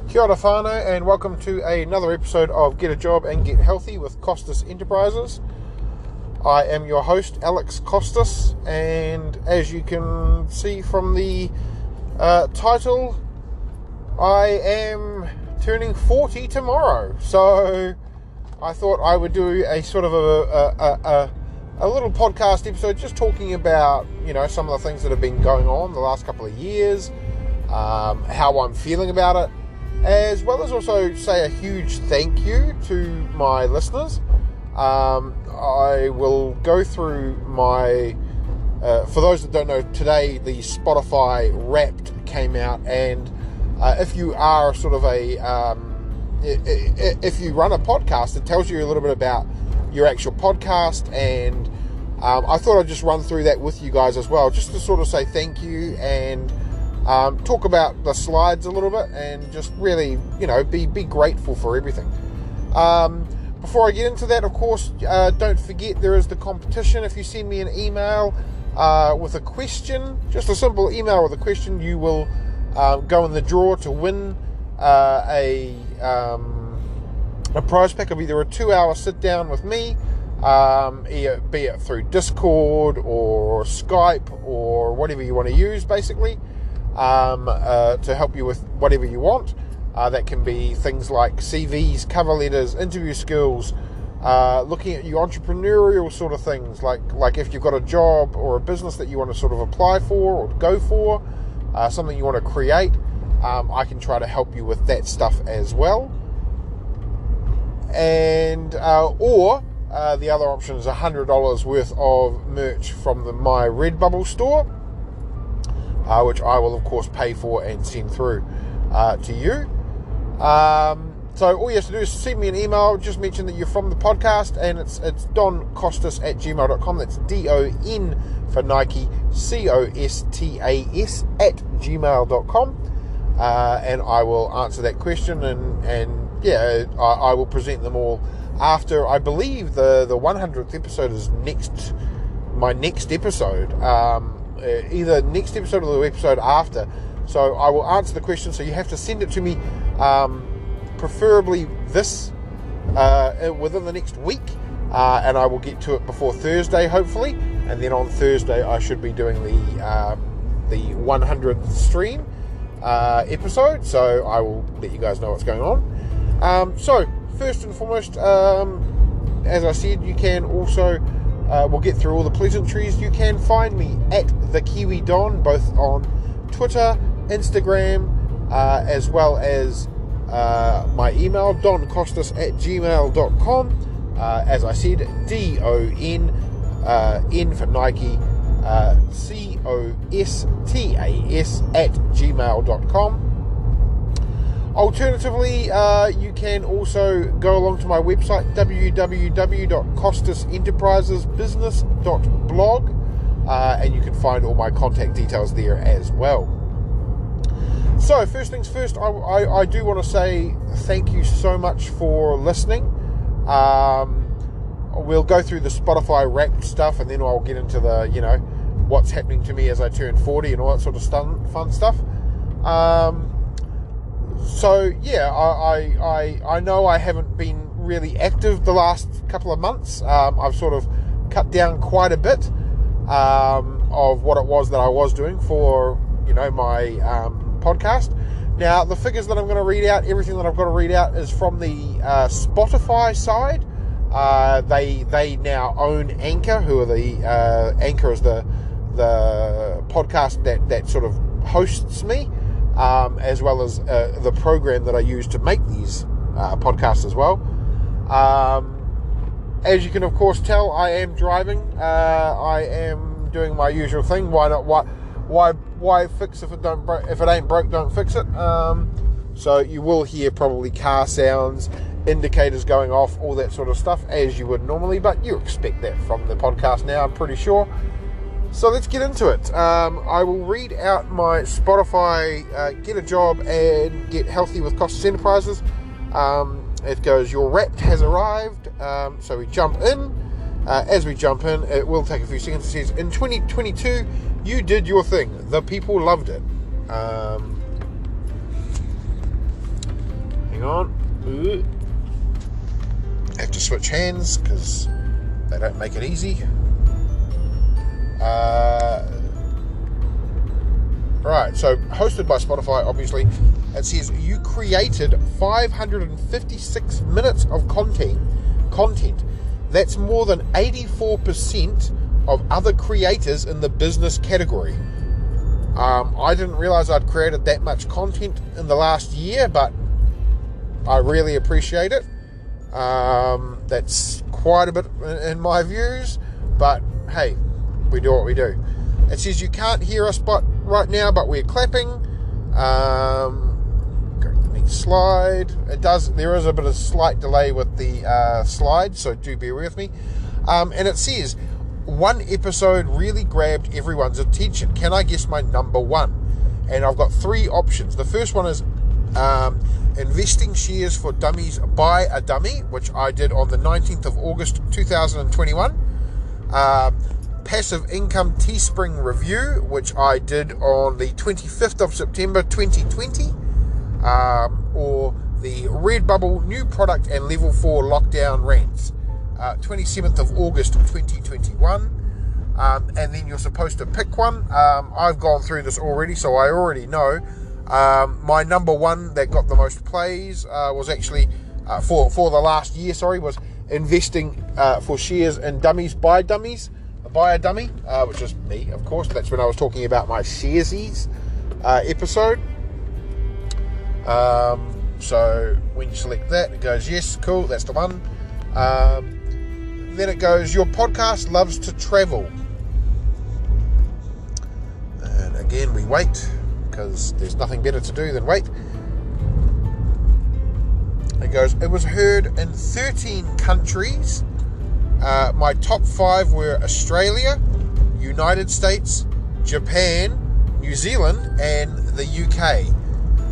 Kia ora whānau, and welcome to another episode of Get a Job and Get Healthy with Costas Enterprises. I am your host, Alex Costas, and as you can see from the title, I am turning 40 tomorrow. So I thought I would do a sort of a little podcast episode just talking about, some of the things that have been going on the last couple of years, how I'm feeling about it, as well as also say a huge thank you to my listeners. I will go through my, for those that don't know, today the Spotify Wrapped came out, and if you are sort of if you run a podcast, it tells you a little bit about your actual podcast, and I thought I'd just run through that with you guys as well, just to sort of say thank you and talk about the slides a little bit, and just really, be grateful for everything. Before I get into that, of course, don't forget there is the competition. If you send me an email with a question, just a simple email with a question, you will go in the draw to win a prize pack of either a 2-hour sit down with me, be it through Discord or Skype or whatever you want to use, basically, to help you with whatever you want. That can be things like CVs, cover letters, interview skills, looking at your entrepreneurial sort of things, like if you've got a job or a business that you want to sort of apply for or go for, something you want to create, I can try to help you with that stuff as well. And or the other option is $100 worth of merch from my Redbubble store, which I will of course pay for and send through to you. So all you have to do is send me an email, just mention that you're from the podcast, and it's doncostas@gmail.com. That's DON for Nike, COSTAS @gmail.com, and I will answer that question, and I will present them all after, I believe the 100th episode is my next episode, either next episode or the episode after. So I will answer the question, so you have to send it to me, preferably within the next week, and I will get to it before Thursday, hopefully, and then on Thursday I should be doing the 100th stream episode, so I will let you guys know what's going on. So first and foremost, as I said, you can also, we'll get through all the pleasantries. You can find me at the Kiwi Don, both on Twitter, Instagram, as well as my email, doncostas@gmail.com. As I said, DON, N for Nike, COSTAS @gmail.com. Alternatively, you can also go along to my website, www.costasenterprisesbusiness.blog, and you can find all my contact details there as well. So first things first, I do want to say thank you so much for listening. We'll go through the Spotify Wrapped stuff, and then I'll get into the, what's happening to me as I turn 40 and all that sort of fun stuff. So yeah, I know I haven't been really active the last couple of months. I've sort of cut down quite a bit of what it was that I was doing for, my podcast. Now, the figures that I'm going to read out, everything that I've got to read out, is from the Spotify side. They now own Anchor, who are the Anchor is the podcast that sort of hosts me, as well as the program that I use to make these podcasts as well. As you can of course tell, I am driving. I am doing my usual thing. Why not? Why fix if it ain't broke, don't fix it. So you will hear probably car sounds, indicators going off, all that sort of stuff, as you would normally, but you expect that from the podcast now, I'm pretty sure. So let's get into it. I will read out my Spotify Get a Job and Get Healthy with Costas Enterprises. It goes, your Wrapped has arrived. So we jump in. As we jump in, it will take a few seconds. It says, in 2022, you did your thing. The people loved it. Hang on. Have to switch hands because they don't make it easy. Right, so hosted by Spotify, obviously. It says you created 556 minutes of content. That's more than 84% of other creators in the business category. I didn't realize I'd created that much content in the last year, but I really appreciate it. That's quite a bit in my views, but hey, we do what we do. It says you can't hear us right now, but we're clapping. Go to the next slide. There is a bit of slight delay with the slide, so do bear with me. And it says, one episode really grabbed everyone's attention. Can I guess my number one? And I've got three options. The first one is investing shares for dummies by a dummy, which I did on the 19th of August 2021. Passive income Teespring review, which I did on the 25th of September 2020. Or the Redbubble new product and level 4 lockdown rants, 27th of August 2021. And then you're supposed to pick one. I've gone through this already, so I already know. My number one that got the most plays was actually for the last year, was investing for shares in dummies by a dummy, which is me, of course. That's when I was talking about my Sharesies episode. So when you select that, it goes, yes, cool, that's the one. Then it goes, your podcast loves to travel. And again, we wait, because there's nothing better to do than wait. It goes, it was heard in 13 countries. My top 5 were Australia, United States, Japan, New Zealand, and the UK.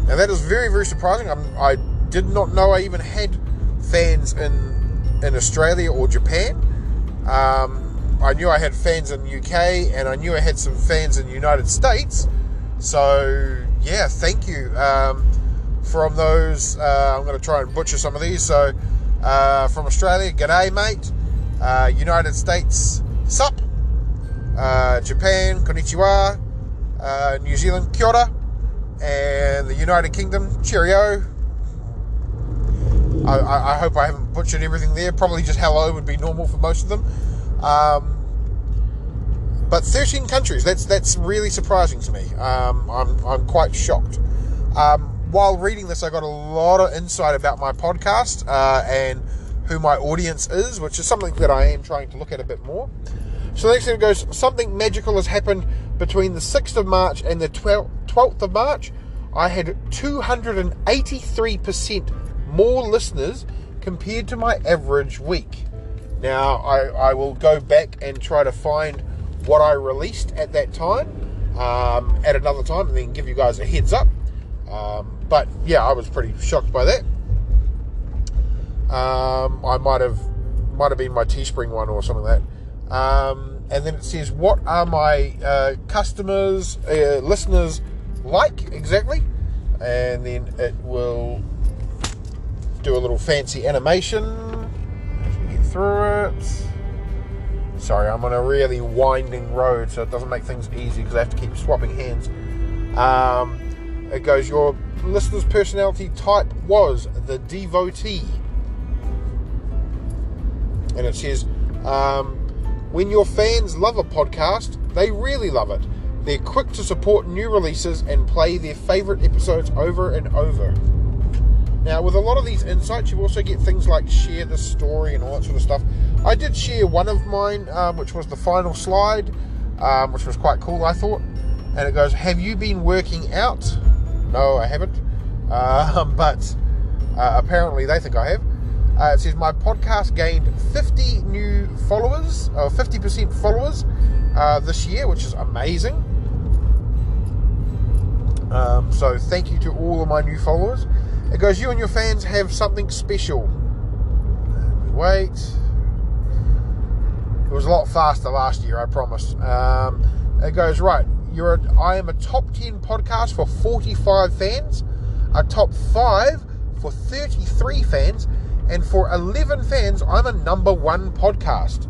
Now that is very, very surprising. I did not know I even had fans in Australia or Japan. I knew I had fans in the UK, and I knew I had some fans in the United States. So yeah, thank you from those. I'm going to try and butcher some of these. So from Australia, g'day mate. United States, sup. Japan, konnichiwa. New Zealand, kia ora. And the United Kingdom, cheerio. I hope I haven't butchered everything there. Probably just hello would be normal for most of them. But 13 countries, that's really surprising to me. I'm quite shocked. While reading this, I got a lot of insight about my podcast and who my audience is, which is something that I am trying to look at a bit more. So the next thing it goes, something magical has happened between the 6th of March and the 12th of March. I had 283% more listeners compared to my average week. Now, I will go back and try to find what I released at that time, at another time, and then give you guys a heads up. But yeah, I was pretty shocked by that. I might have been my Teespring one or something like that. And then it says, what are my customers, listeners like exactly? And then it will do a little fancy animation as we get through it. Sorry, I'm on a really winding road, so it doesn't make things easy because I have to keep swapping hands. It goes, your listener's personality type was the devotee. And it says, when your fans love a podcast, they really love it. They're quick to support new releases and play their favourite episodes over and over. Now, with a lot of these insights, you also get things like share the story and all that sort of stuff. I did share one of mine, which was the final slide, which was quite cool, I thought. And it goes, have you been working out? No, I haven't. But apparently they think I have. It says, my podcast gained 50 new followers, or 50% followers this year, which is amazing. So thank you to all of my new followers. It goes, you and your fans have something special. Wait. It was a lot faster last year, I promise. It goes, right, I am a top 10 podcast for 45 fans, a top 5 for 33 fans, and for 11 fans, I'm a number one podcast.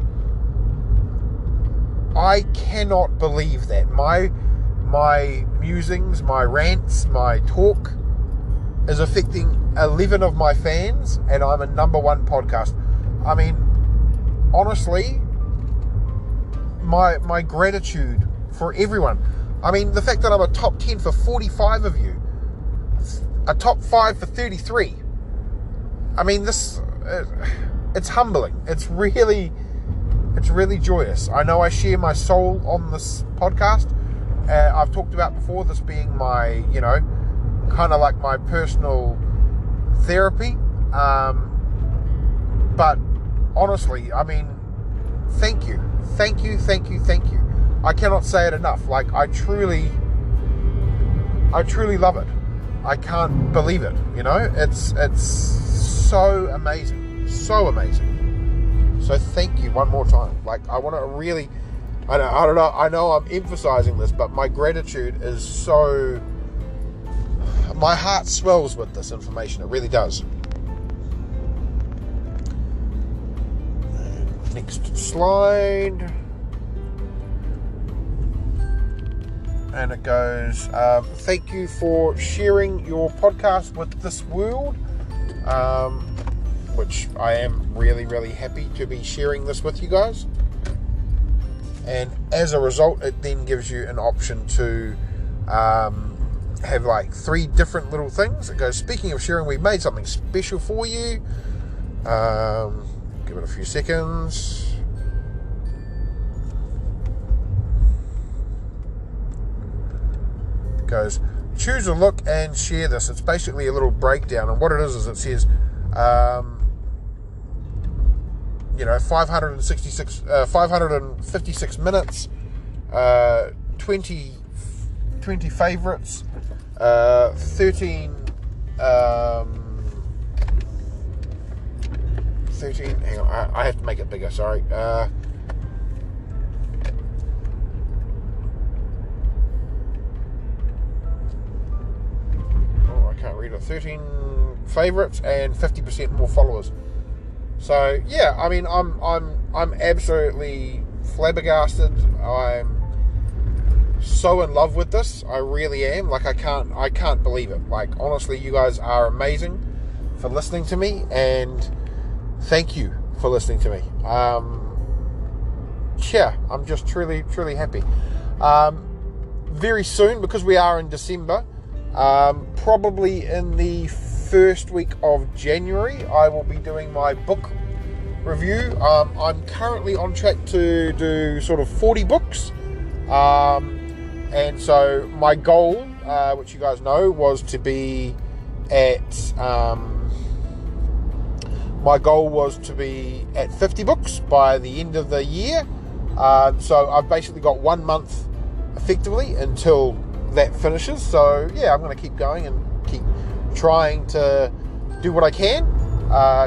I cannot believe that. My musings, my rants, my talk is affecting 11 of my fans, and I'm a number one podcast. I mean, honestly, my gratitude for everyone. I mean, the fact that I'm a top 10 for 45 of you, a top 5 for 33. I mean, it's humbling. It's really joyous. I know I share my soul on this podcast. I've talked about before this being my, kind of like my personal therapy. But honestly, I mean, thank you. I cannot say it enough. Like, I truly love it. I can't believe it. It's so amazing, so amazing. So thank you one more time. Like, I want to really, I don't know. I know I'm emphasizing this, but my gratitude is so. My heart swells with this information. It really does. Next slide. And it goes, thank you for sharing your podcast with this world, which I am really, really happy to be sharing this with you guys. And as a result, it then gives you an option to have like 3 different little things. It goes, speaking of sharing, we've made something special for you. Give it a few seconds. Goes, choose a look and share this. It's basically a little breakdown, and what it is it says 556 minutes, 20 favorites, 13 hang on, I have to make it bigger, sorry. Can't read it. 13 favorites and 50% more followers. So yeah, I mean, I'm absolutely flabbergasted. I'm so in love with this. I really am. Like, I can't believe it. Like, honestly, you guys are amazing for listening to me, and thank you for listening to me. I'm just truly happy. Very soon, because we are in December, probably in the first week of January, I will be doing my book review. I'm currently on track to do sort of 40 books. And so my goal, which you guys know, was to be at 50 books by the end of the year. So I've basically got 1 month effectively until that finishes. So yeah, I'm going to keep going and keep trying to do what I can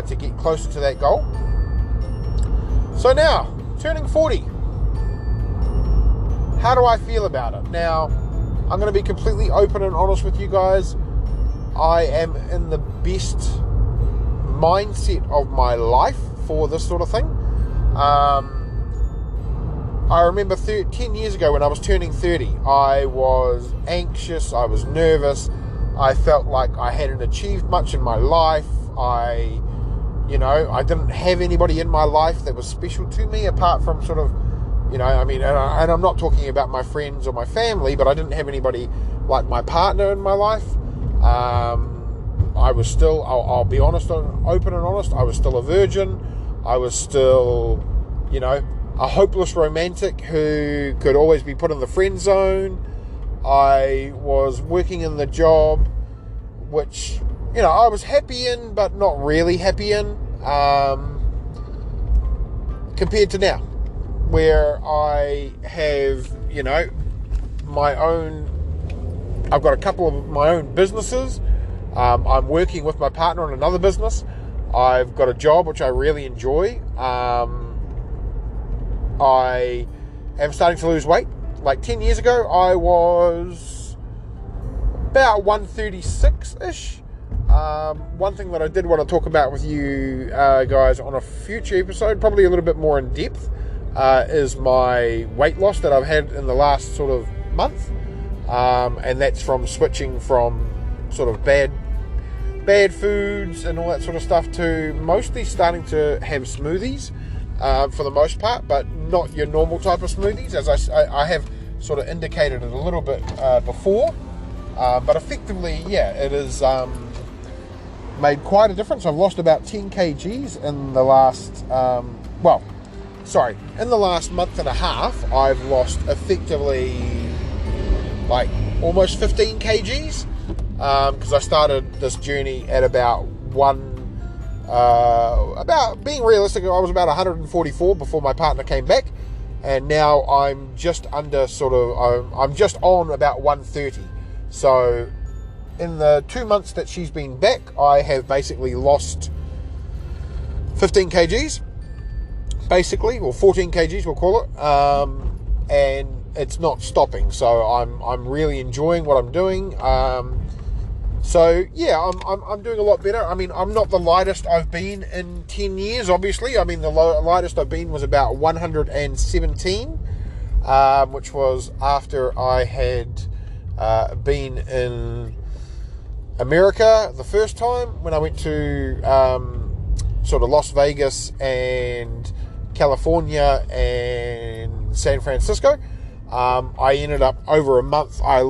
to get closer to that goal. So now, turning 40. How do I feel about it? Now, I'm going to be completely open and honest with you guys. I am in the best mindset of my life for this sort of thing. I remember 10 years ago when I was turning 30, I was anxious, I was nervous, I felt like I hadn't achieved much in my life. I didn't have anybody in my life that was special to me apart from sort of, and I'm not talking about my friends or my family, but I didn't have anybody like my partner in my life. I was still, I'll be honest, open and honest, I was still a virgin. I was still, a hopeless romantic who could always be put in the friend zone. I was working in the job which, I was happy in, but not really happy in, compared to now, where I have, I've got a couple of my own businesses. I'm working with my partner on another business. I've got a job which I really enjoy. I am starting to lose weight. Like 10 years ago, I was about 136-ish. One thing that I did want to talk about with you guys on a future episode, probably a little bit more in depth, is my weight loss that I've had in the last sort of month. And that's from switching from sort of bad foods and all that sort of stuff to mostly starting to have smoothies for the most part, but not your normal type of smoothies, as I have sort of indicated it a little bit before. But effectively, yeah, it has made quite a difference. I've lost about 10 kgs in the last, in the last month and a half. I've lost effectively like almost 15 kgs because I started this journey at about being realistic, I was about 144 before my partner came back, and now I'm just under I'm just on about 130. So in the 2 months that she's been back, I have basically lost 15 kgs, basically, or 14 kgs we'll call it, and it's not stopping. So I'm really enjoying what I'm doing. So yeah, I'm doing a lot better. I mean, I'm not the lightest I've been in 10 years, obviously. I mean, the lightest I've been was about 117, which was after I had been in America the first time, when I went to sort of Las Vegas and California and San Francisco. I ended up, over a month, I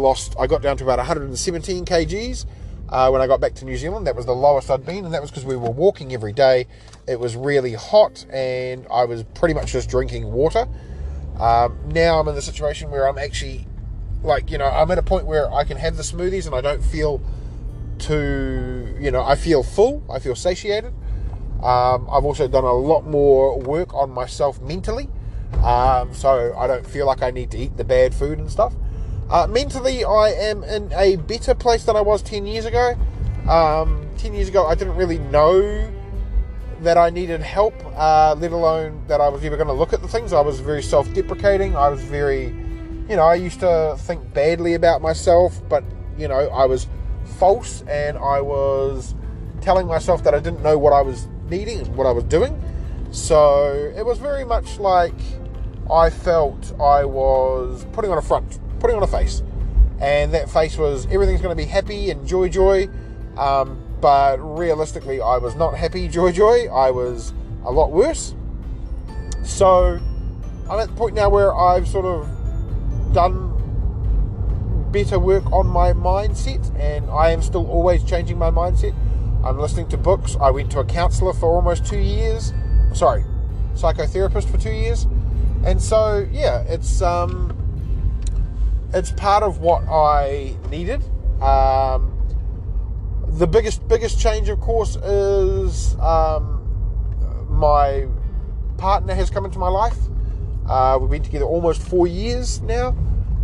got down to about 117 kgs when I got back to New Zealand. That was the lowest I'd been, and that was because we were walking every day. It was really hot, and I was pretty much just drinking water. Now I'm in the situation where I'm actually, I'm at a point where I can have the smoothies and I don't feel I feel full, I feel satiated. I've also done a lot more work on myself mentally, so I don't feel like I need to eat the bad food and stuff. Mentally, I am in a better place than I was 10 years ago. 10 years ago, I didn't really know that I needed help, let alone that I was ever going to look at the things. I was very self-deprecating. I was very, I used to think badly about myself, but, I was false, and I was telling myself that I didn't know what I was needing and what I was doing. So it was very much like I felt I was putting on a front, putting on a face, and that face was everything's going to be happy and joy, but realistically I was not happy joy. I was a lot worse. So I'm at the point now where I've sort of done better work on my mindset, and I am still always changing my mindset. I'm listening to books. I went to a counsellor for almost 2 years. Psychotherapist for 2 years. And so, yeah, it's part of what I needed. The biggest change, of course, is my partner has come into my life. We've been together almost 4 years now.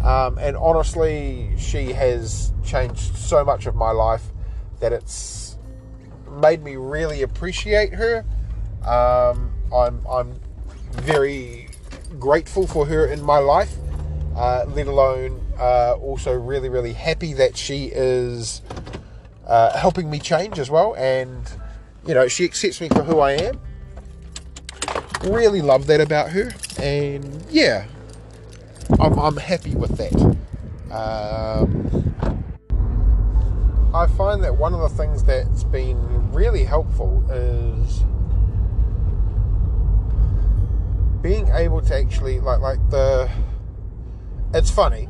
And honestly, she has changed so much of my life that it's made me really appreciate her. I'm very grateful for her in my life, let alone also really, really happy that she is helping me change as well. And, she accepts me for who I am. Really love that about her. And, yeah, I'm happy with that. I find that one of the things that's been really helpful is being able to actually it's funny,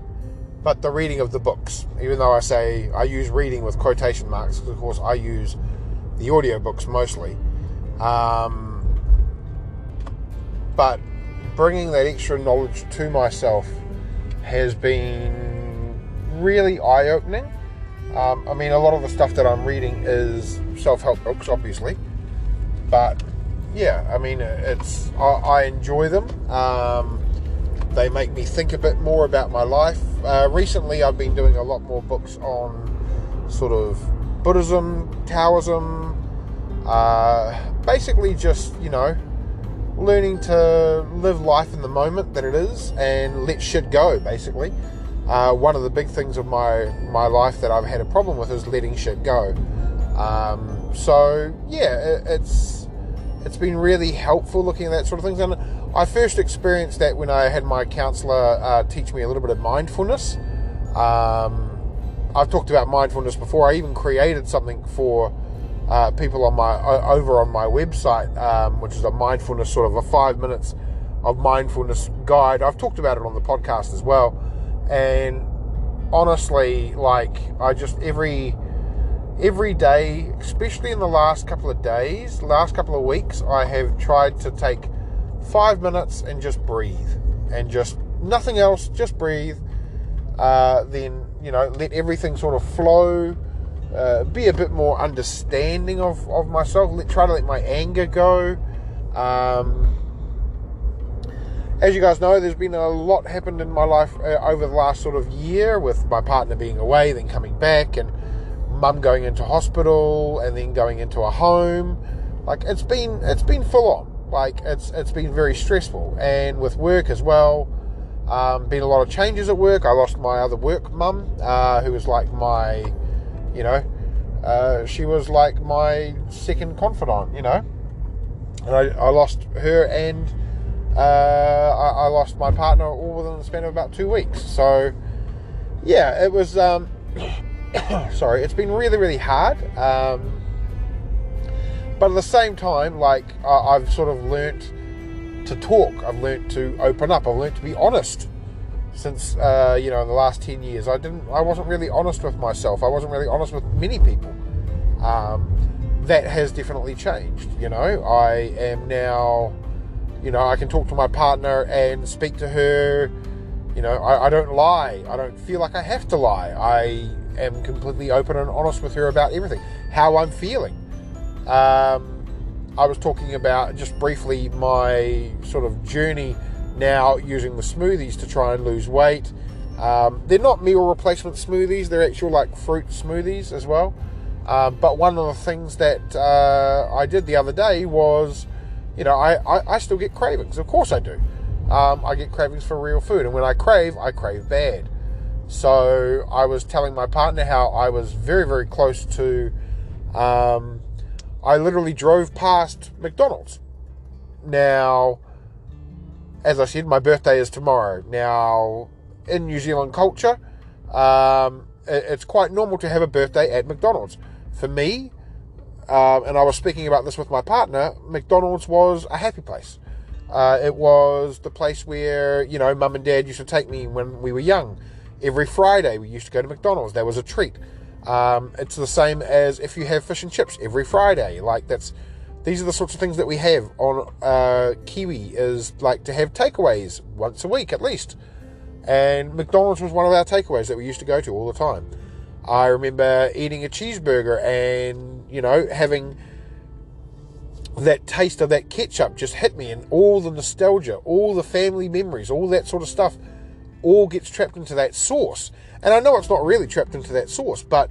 but the reading of the books, even though I say I use reading with quotation marks, because of course I use the audio books mostly, but bringing that extra knowledge to myself has been really eye-opening. I mean, a lot of the stuff that I'm reading is self-help books, obviously, but yeah, I mean, I enjoy them. They make me think a bit more about my life. Recently, I've been doing a lot more books on sort of Buddhism, Taoism, basically just, learning to live life in the moment that it is and let shit go, basically. One of the big things of my life that I've had a problem with is letting shit go. So yeah, it's been really helpful looking at that sort of things. And I first experienced that when I had my counsellor teach me a little bit of mindfulness. I've talked about mindfulness before. I even created something for people on over on my website, which is a mindfulness, sort of a 5 minutes of mindfulness guide. I've talked about it on the podcast as well. And honestly, like, I just every day, especially in the last couple of weeks, I have tried to take 5 minutes and just breathe, and just nothing else, just breathe. Then, let everything sort of flow, be a bit more understanding of myself, try to let my anger go. As you guys know, there's been a lot happened in my life over the last sort of year, with my partner being away, then coming back, and mum going into hospital, and then going into a home. Like, it's been full on. Like, it's been very stressful, and with work as well. Been a lot of changes at work. I lost my other work mum, who was like my, she was like my second confidant, and I lost her, and I lost my partner all within the span of about 2 weeks. So yeah, it was sorry, it's been really, really hard. But at the same time, like, I've sort of learnt to talk. I've learnt to open up. I've learnt to be honest. Since in the last 10 years, I wasn't really honest with myself. I wasn't really honest with many people. That has definitely changed. I am now, I can talk to my partner and speak to her. I don't lie. I don't feel like I have to lie. I am completely open and honest with her about everything, how I'm feeling. I was talking about, just briefly, my sort of journey now using the smoothies to try and lose weight. They're not meal replacement smoothies, they're actual like fruit smoothies as well. But one of the things that I did the other day was, I still get cravings. Of course I do. I get cravings for real food, and when I crave bad. So I was telling my partner how I was very, very close to, I literally drove past McDonald's. Now, as I said, my birthday is tomorrow. Now, in New Zealand culture, it's quite normal to have a birthday at McDonald's. For me, and I was speaking about this with my partner, McDonald's was a happy place. It was the place where, mum and dad used to take me when we were young. Every Friday we used to go to McDonald's. That was a treat. It's the same as if you have fish and chips every Friday. Like, these are the sorts of things that we have on Kiwi, is like to have takeaways once a week at least. And McDonald's was one of our takeaways that we used to go to all the time. I remember eating a cheeseburger and, having that taste of that ketchup just hit me, and all the nostalgia, all the family memories, all that sort of stuff all gets trapped into that sauce. And I know it's not really trapped into that sauce, but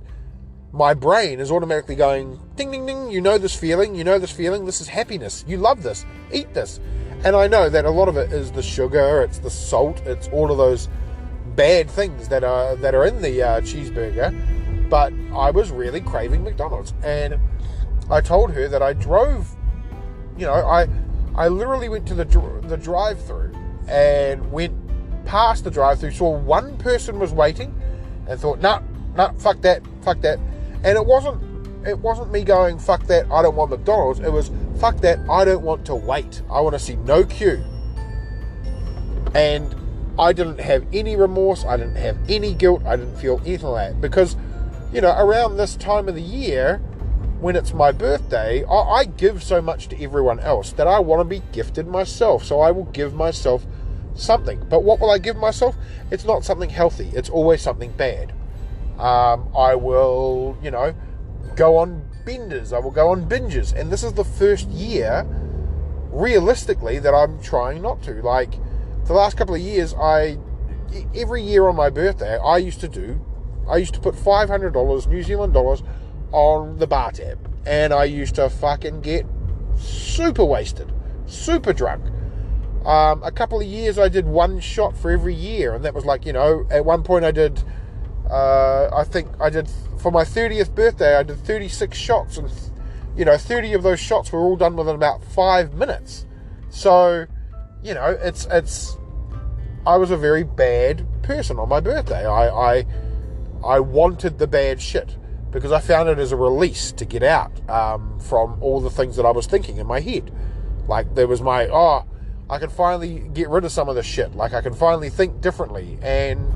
my brain is automatically going, ding, ding, ding, this feeling, this is happiness, you love this, eat this. And I know that a lot of it is the sugar, it's the salt, it's all of those bad things that are in the cheeseburger. But I was really craving McDonald's, and I told her that I drove, I literally went to the drive-thru and went past the drive-thru, saw one person was waiting, and thought, nah, fuck that. And it wasn't me going, fuck that, I don't want McDonald's. It was, fuck that, I don't want to wait. I want to see no queue. And I didn't have any remorse. I didn't have any guilt. I didn't feel anything like that. Because, around this time of the year, when it's my birthday, I give so much to everyone else that I want to be gifted myself. So I will give myself something. But what will I give myself? It's not something healthy. It's always something bad. I will, go on benders. I will go on binges. And this is the first year, realistically, that I'm trying not to. Like, the last couple of years, every year on my birthday, I used to put $500 New Zealand dollars on the bar tab. And I used to fucking get super wasted, super drunk. A couple of years I did one shot for every year, and that was like, at one point I did I think I did, for my 30th birthday, I did 36 shots, and 30 of those shots were all done within about 5 minutes. So, it's I was a very bad person on my birthday. I wanted the bad shit because I found it as a release to get out from all the things that I was thinking in my head. Like, there was I can finally get rid of some of this shit. Like, I can finally think differently. And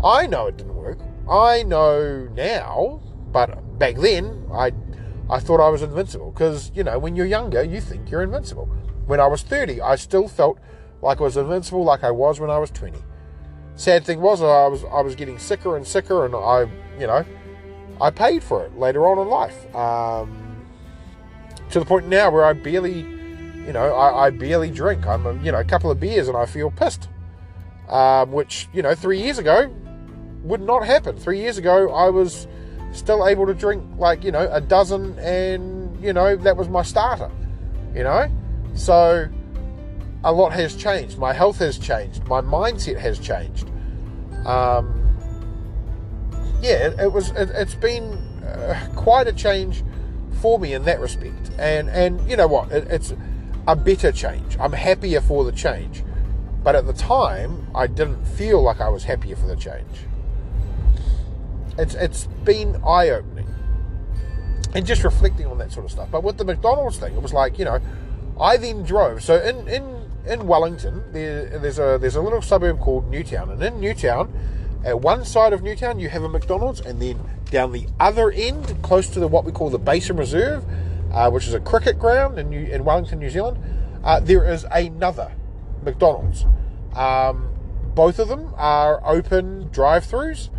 I know it didn't work. I know now, but back then, I thought I was invincible. Because, when you're younger, you think you're invincible. When I was 30, I still felt like I was invincible, like I was when I was 20. Sad thing was, I was getting sicker and sicker, and I paid for it later on in life. To the point now where I barely, I barely drink. I'm a couple of beers and I feel pissed. Which, 3 years ago would not happen. 3 years ago, I was still able to drink a dozen, and, that was my starter, So a lot has changed. My health has changed. My mindset has changed. It's been quite a change for me in that respect. And you know what? It's a better change. I'm happier for the change. But at the time, I didn't feel like I was happier for the change. It's been eye-opening. And just reflecting on that sort of stuff. But with the McDonald's thing, it was like, I then drove. So in Wellington, there's a little suburb called Newtown. And in Newtown, at one side of Newtown, you have a McDonald's. And then down the other end, close to what we call the Basin Reserve, which is a cricket ground in Wellington, New Zealand, there is another McDonald's. Both of them are open drive-thrus.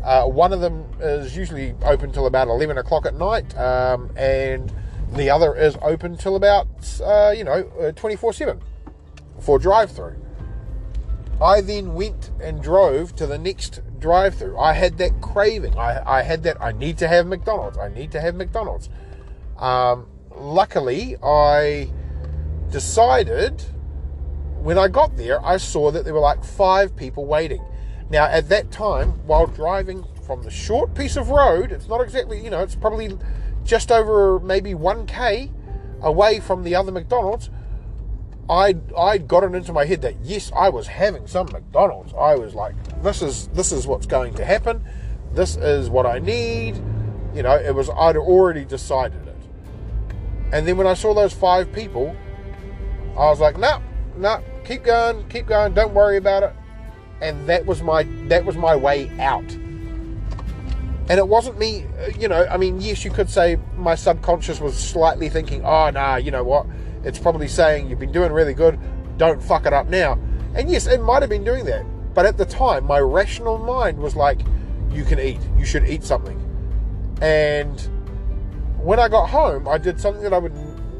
One of them is usually open till about 11 o'clock at night, and the other is open till about 24/7 for drive-thru. I then went and drove to the next drive-thru. I had that craving. I had that, I need to have McDonald's. I need to have McDonald's. Luckily, I decided, when I got there, I saw that there were like 5 people waiting. Now, at that time, while driving from the short piece of road, it's not exactly, it's probably just over maybe 1K away from the other McDonald's, I'd gotten into my head that, yes, I was having some McDonald's. I was like, this is what's going to happen. This is what I need. I'd already decided it. And then when I saw those 5 people, I was like, no, keep going, don't worry about it. And that was my way out. And it wasn't me, yes, you could say my subconscious was slightly thinking, oh, nah, you know what? It's probably saying, you've been doing really good, don't fuck it up now. And yes, it might have been doing that. But at the time, my rational mind was like, you can eat. You should eat something. And when I got home, I did something that I would,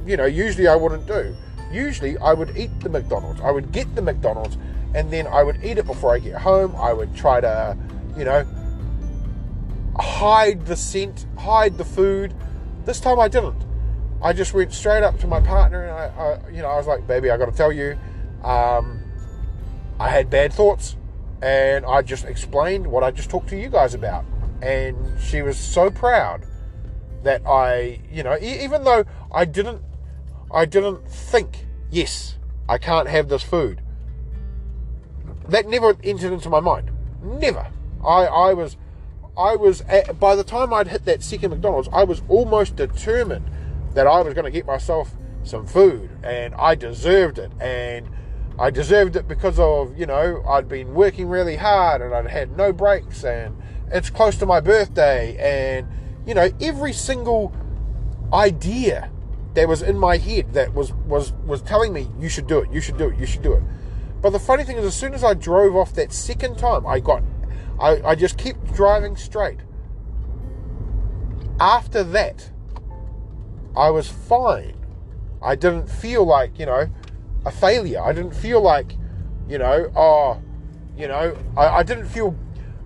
usually I wouldn't do. Usually, I would eat the McDonald's. I would get the McDonald's, and then I would eat it before I get home. I would try to, hide the scent, hide the food. This time I didn't. I just went straight up to my partner, and I was like, baby, I got to tell you, I had bad thoughts, and I just explained what I just talked to you guys about. And she was so proud that I, even though I didn't think, yes, I can't have this food. That never entered into my mind. Never. I was by the time I'd hit that second McDonald's, I was almost determined that I was going to get myself some food, and I deserved it. And I deserved it because of, I'd been working really hard, and I'd had no breaks, and it's close to my birthday, and, every single idea that was in my head that was telling me, you should do it, you should do it, you should do it. But the funny thing is, as soon as I drove off that second time, I just kept driving straight. After that, I was fine. I didn't feel like, a failure. I didn't feel like, I didn't feel...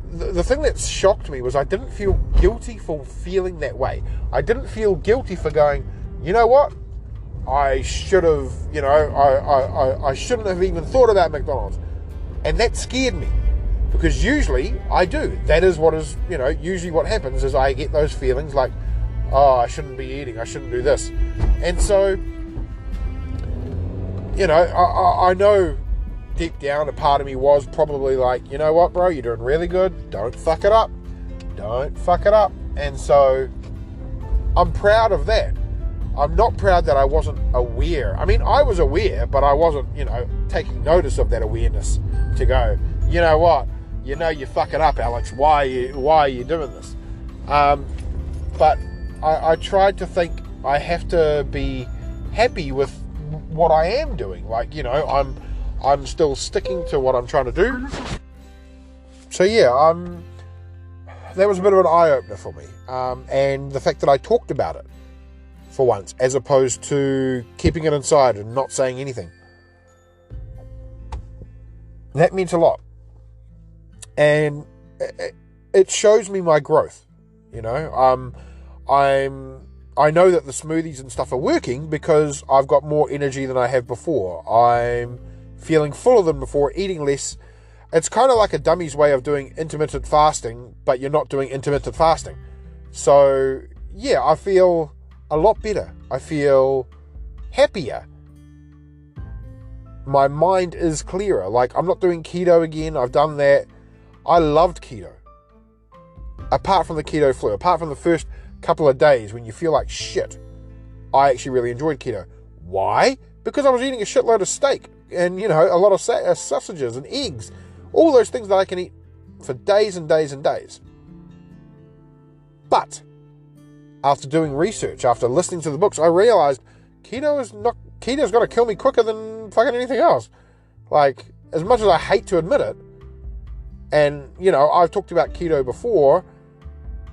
The thing that shocked me was I didn't feel guilty for feeling that way. I didn't feel guilty for going, you know what? I should have, I shouldn't have even thought about McDonald's. And that scared me. Because usually I do. That is what is, usually what happens is I get those feelings like, oh, I shouldn't be eating, I shouldn't do this. And so, I know deep down a part of me was probably like, you know what, bro, you're doing really good. Don't fuck it up. Don't fuck it up. And so I'm proud of that. I'm not proud that I wasn't aware. I mean, I was aware, but I wasn't, taking notice of that awareness to go, you know what, you fuck it up, Alex. Why are you doing this? But I tried to think I have to be happy with what I am doing. Like, I'm still sticking to what I'm trying to do. So yeah, that was a bit of an eye-opener for me. And the fact that I talked about it for once, as opposed to keeping it inside and not saying anything. That meant a lot. And it shows me my growth. I know that the smoothies and stuff are working because I've got more energy than I have before. I'm feeling fuller than before, eating less. It's kind of like a dummy's way of doing intermittent fasting, but you're not doing intermittent fasting. So yeah, I feel a lot better. I feel happier. My mind is clearer. Like, I'm not doing keto again. I've done that. I loved keto. Apart from the keto flu, apart from the first couple of days when you feel like shit, I actually really enjoyed keto. Why? Because I was eating a shitload of steak and, a lot of sausages and eggs. All those things that I can eat for days and days and days. But after doing research, after listening to the books, I realized keto's going to kill me quicker than fucking anything else. Like, as much as I hate to admit it, and, I've talked about keto before,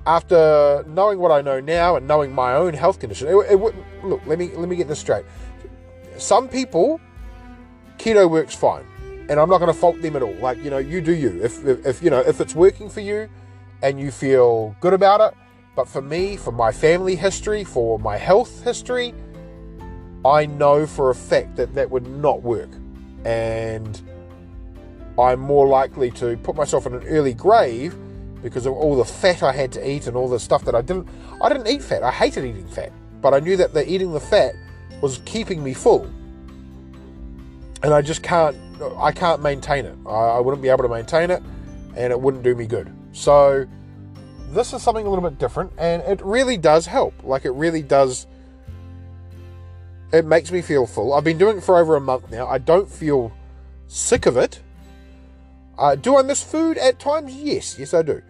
after knowing what I know now and knowing my own health condition, look, let me get this straight. Some people, keto works fine, and I'm not going to fault them at all. Like, you do you. If it's working for you and you feel good about it. But for me, for my family history, for my health history, I know for a fact that would not work. And I'm more likely to put myself in an early grave because of all the fat I had to eat and all the stuff that I didn't eat fat. I hated eating fat. But I knew that eating the fat was keeping me full. And I can't maintain it. I wouldn't be able to maintain it, and it wouldn't do me good. So this is something a little bit different, and it really does help. Like, it really does. It makes me feel full. I've been doing it for over a month now. I don't feel sick of it. Do I miss food at times? Yes, I do.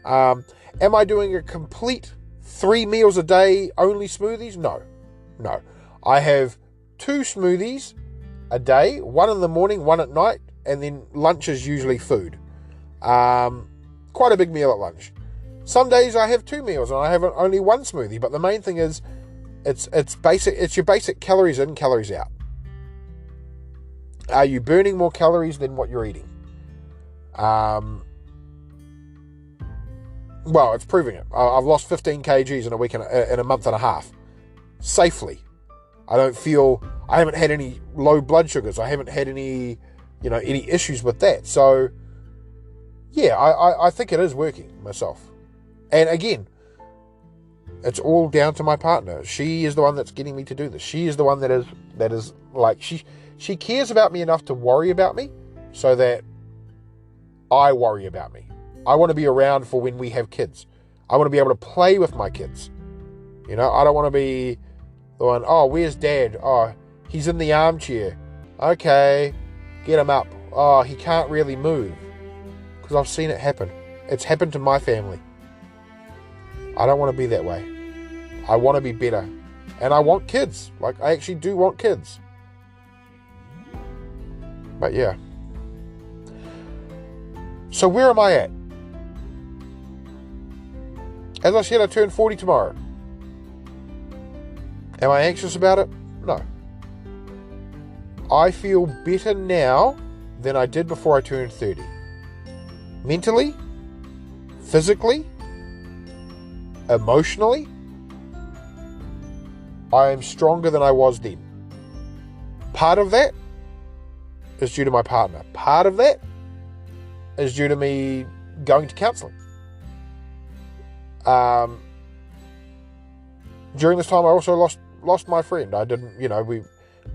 Am I doing a complete 3 meals a day, only smoothies? No. I have 2 smoothies a day, one in the morning, one at night, and then lunch is usually food. Quite a big meal at lunch. Some days I have 2 meals and I have only 1 smoothie, but the main thing is it's basic. It's your basic calories in, calories out. Are you burning more calories than what you're eating? Well, it's proving it. I've lost 15 kgs in a week in a month and a half, safely. I haven't had any low blood sugars. I haven't had any issues with that. So yeah, I think it is working myself. And again, it's all down to my partner. She is the one that's getting me to do this. She is the one that is like, she cares about me enough to worry about me so that I worry about me. I want to be around for when we have kids. I want to be able to play with my kids. I don't want to be the one, oh, where's dad? Oh, he's in the armchair. Okay, get him up. Oh, he can't really move. Because I've seen it happen. It's happened to my family. I don't want to be that way. I want to be better. And I want kids. Like, I actually do want kids. But yeah. So where am I at? As I said, I turn 40 tomorrow. Am I anxious about it? No. I feel better now than I did before I turned 30. Mentally, physically, emotionally, I am stronger than I was then. Part of that is due to my partner. Part of that is due to me going to counselling. During this time, I also lost my friend. I didn't,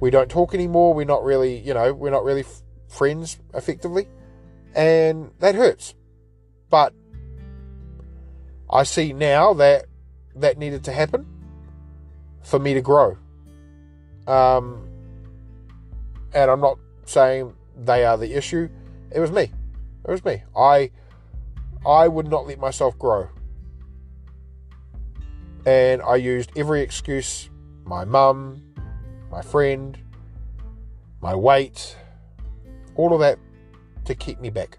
we don't talk anymore. We're not really, we're not really friends effectively, and that hurts. But I see now that needed to happen for me to grow. And I'm not saying they are the issue. It was me. I would not let myself grow. And I used every excuse, my mum, my friend, my weight, all of that to keep me back.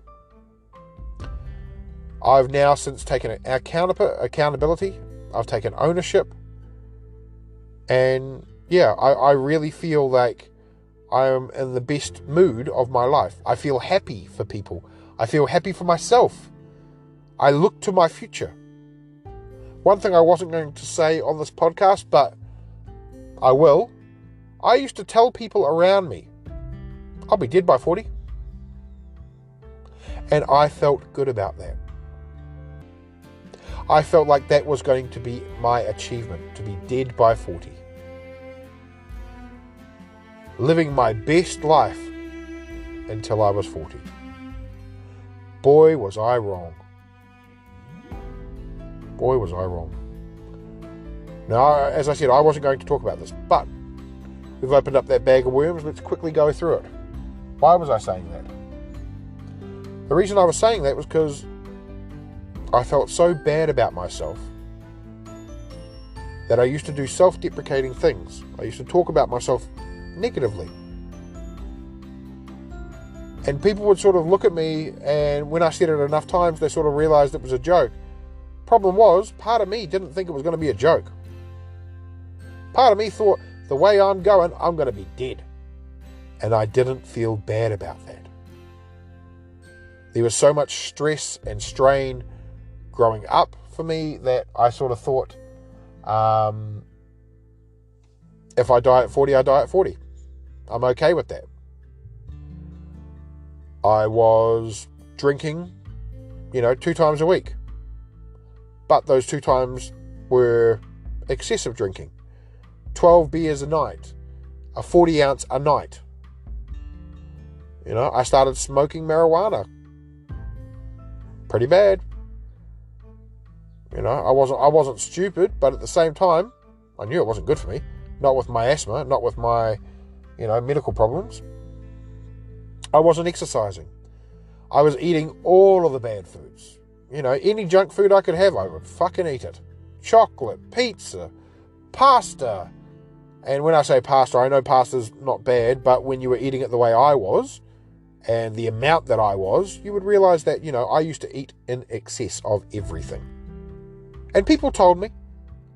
I've now since taken accountability. I've taken ownership. And yeah, I really feel like I am in the best mood of my life. I feel happy for people. I feel happy for myself. I look to my future. One thing I wasn't going to say on this podcast, but I will. I used to tell people around me, I'll be dead by 40. And I felt good about that. I felt like that was going to be my achievement, to be dead by 40. Living my best life until I was 40. Boy, was I wrong. Boy, was I wrong. Now, as I said, I wasn't going to talk about this, but we've opened up that bag of worms. Let's quickly go through it. Why was I saying that? The reason I was saying that was because I felt so bad about myself that I used to do self-deprecating things. I used to talk about myself negatively. And people would sort of look at me, and when I said it enough times, they sort of realized it was a joke. Problem was, part of me didn't think it was going to be a joke. Part of me thought, the way I'm going to be dead. And I didn't feel bad about that. There was so much stress and strain growing up for me that I sort of thought, if I die at 40, I die at 40. I'm okay with that. I was drinking, 2 times a week. But those 2 times were excessive drinking. 12 beers a night. A 40 ounce a night. I started smoking marijuana. Pretty bad. I wasn't stupid, but at the same time, I knew it wasn't good for me. Not with my asthma, not with my, medical problems. I wasn't exercising. I was eating all of the bad foods. Any junk food I could have, I would fucking eat it. Chocolate, pizza, pasta. And when I say pasta, I know pasta's not bad, but when you were eating it the way I was, and the amount that I was, you would realize that, I used to eat in excess of everything. And people told me.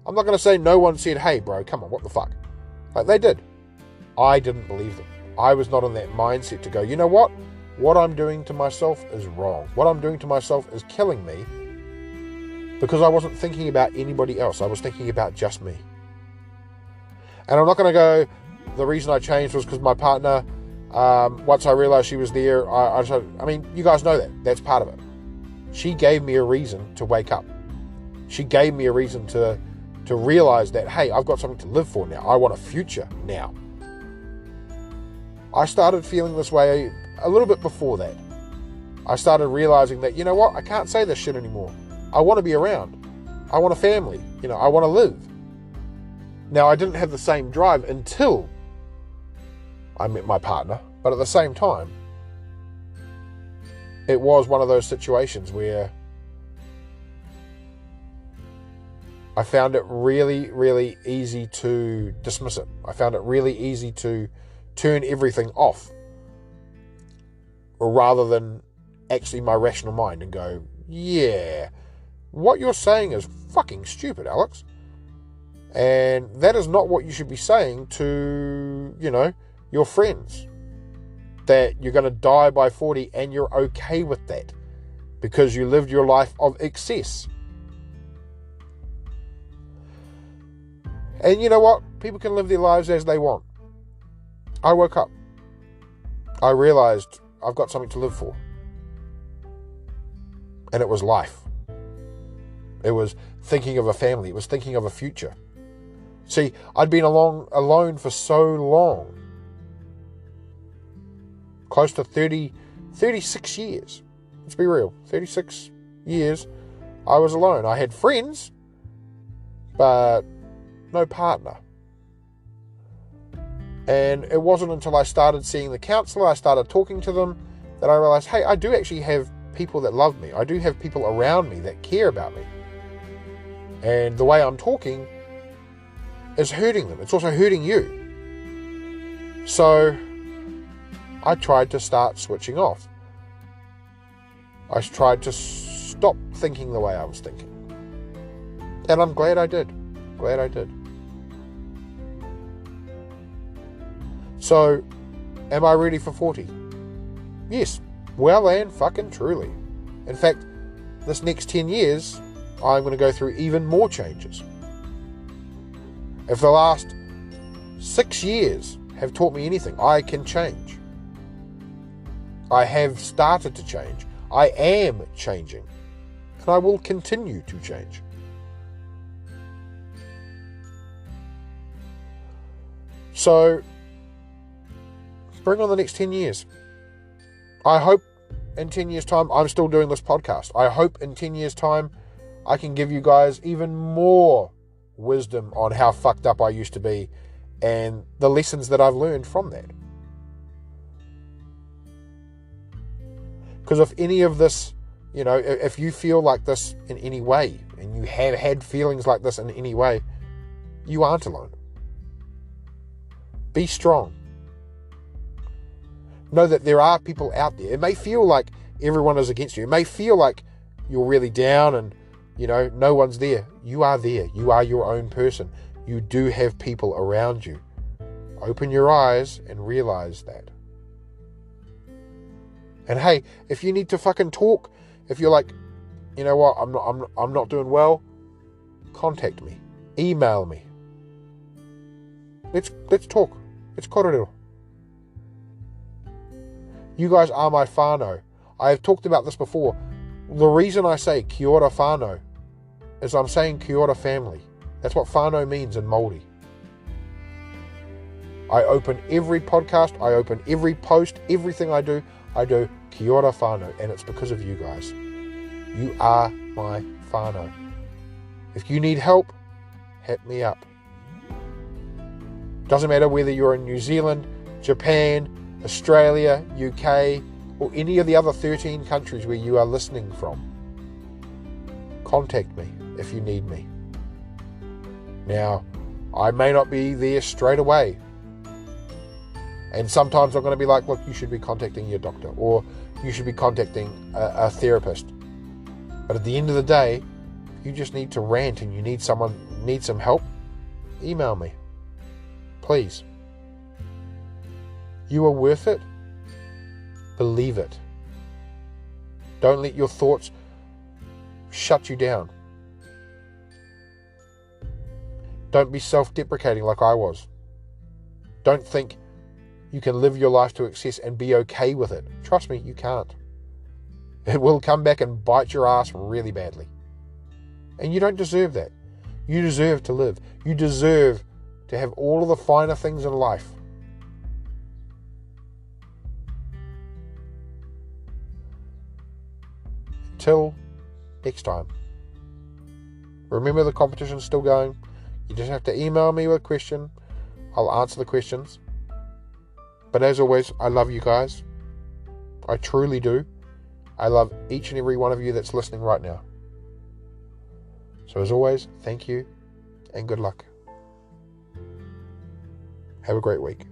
I'm not going to say no one said, hey bro, come on, what the fuck? Like they did. I didn't believe them. I was not in that mindset to go, you know what? What I'm doing to myself is wrong. What I'm doing to myself is killing me, because I wasn't thinking about anybody else. I was thinking about just me. And I'm not going to go, the reason I changed was because my partner, once I realized she was there, you guys know that. That's part of it. She gave me a reason to wake up. She gave me a reason to realize that, hey, I've got something to live for now. I want a future now. I started feeling this way a little bit before that. I started realizing that, you know what, I can't say this shit anymore. I want to be around. I want a family. I want to live. Now, I didn't have the same drive until I met my partner, but at the same time, it was one of those situations where I found it really, really easy to dismiss it. I found it really easy to turn everything off, rather than actually my rational mind and go, yeah, what you're saying is fucking stupid, Alex. And that is not what you should be saying to, your friends. That you're going to die by 40 and you're okay with that because you lived your life of excess. And you know what? People can live their lives as they want. I woke up. I realized I've got something to live for. And it was life. It was thinking of a family. It was thinking of a future. See, I'd been alone for so long. Close to 36 years. Let's be real. 36 years I was alone. I had friends, but no partner. And it wasn't until I started seeing the counsellor, I started talking to them, that I realised, hey, I do actually have people that love me. I do have people around me that care about me. And the way I'm talking is hurting them. It's also hurting you. So I tried to start switching off. I tried to stop thinking the way I was thinking. And I'm glad I did. Glad I did. So, am I ready for 40? Yes. Well and fucking truly. In fact, this next 10 years, I'm going to go through even more changes. If the last 6 years have taught me anything, I can change. I have started to change. I am changing. And I will continue to change. So, bring on the next 10 years. I hope in 10 years' time I'm still doing this podcast. I hope in 10 years' time I can give you guys even more wisdom on how fucked up I used to be and the lessons that I've learned from that. Because if any of this, if you feel like this in any way, and you have had feelings like this in any way, you aren't alone. Be strong. Know that there are people out there. It may feel like everyone is against you. It may feel like you're really down and, no one's there. You are there. You are your own person. You do have people around you. Open your eyes and realize that. And hey, if you need to fucking talk, if you're like, you know what, I'm not doing well, contact me. Email me. Let's talk. It's korero. You guys are my whānau. I have talked about this before. The reason I say kia ora whānau is I'm saying kia ora family. That's what whānau means in Māori. I open every podcast, I open every post, everything I do kia ora whānau, and it's because of you guys. You are my whānau. If you need help, hit me up. Doesn't matter whether you're in New Zealand, Japan, Australia, UK, or any of the other 13 countries where you are listening from. Contact me if you need me. Now, I may not be there straight away. And sometimes I'm going to be like, look, you should be contacting your doctor, or you should be contacting a therapist. But at the end of the day, you just need to rant and you need some help, email me. Please. You are worth it. Believe it. Don't let your thoughts shut you down. Don't be self-deprecating like I was. Don't think you can live your life to excess and be okay with it. Trust me, you can't. It will come back and bite your ass really badly. And you don't deserve that. You deserve to live. You deserve to have all of the finer things in life. Until next time. Remember, the competition's still going. You just have to email me with a question. I'll answer the questions. But as always, I love you guys. I truly do. I love each and every one of you that's listening right now. So as always, thank you and good luck. Have a great week.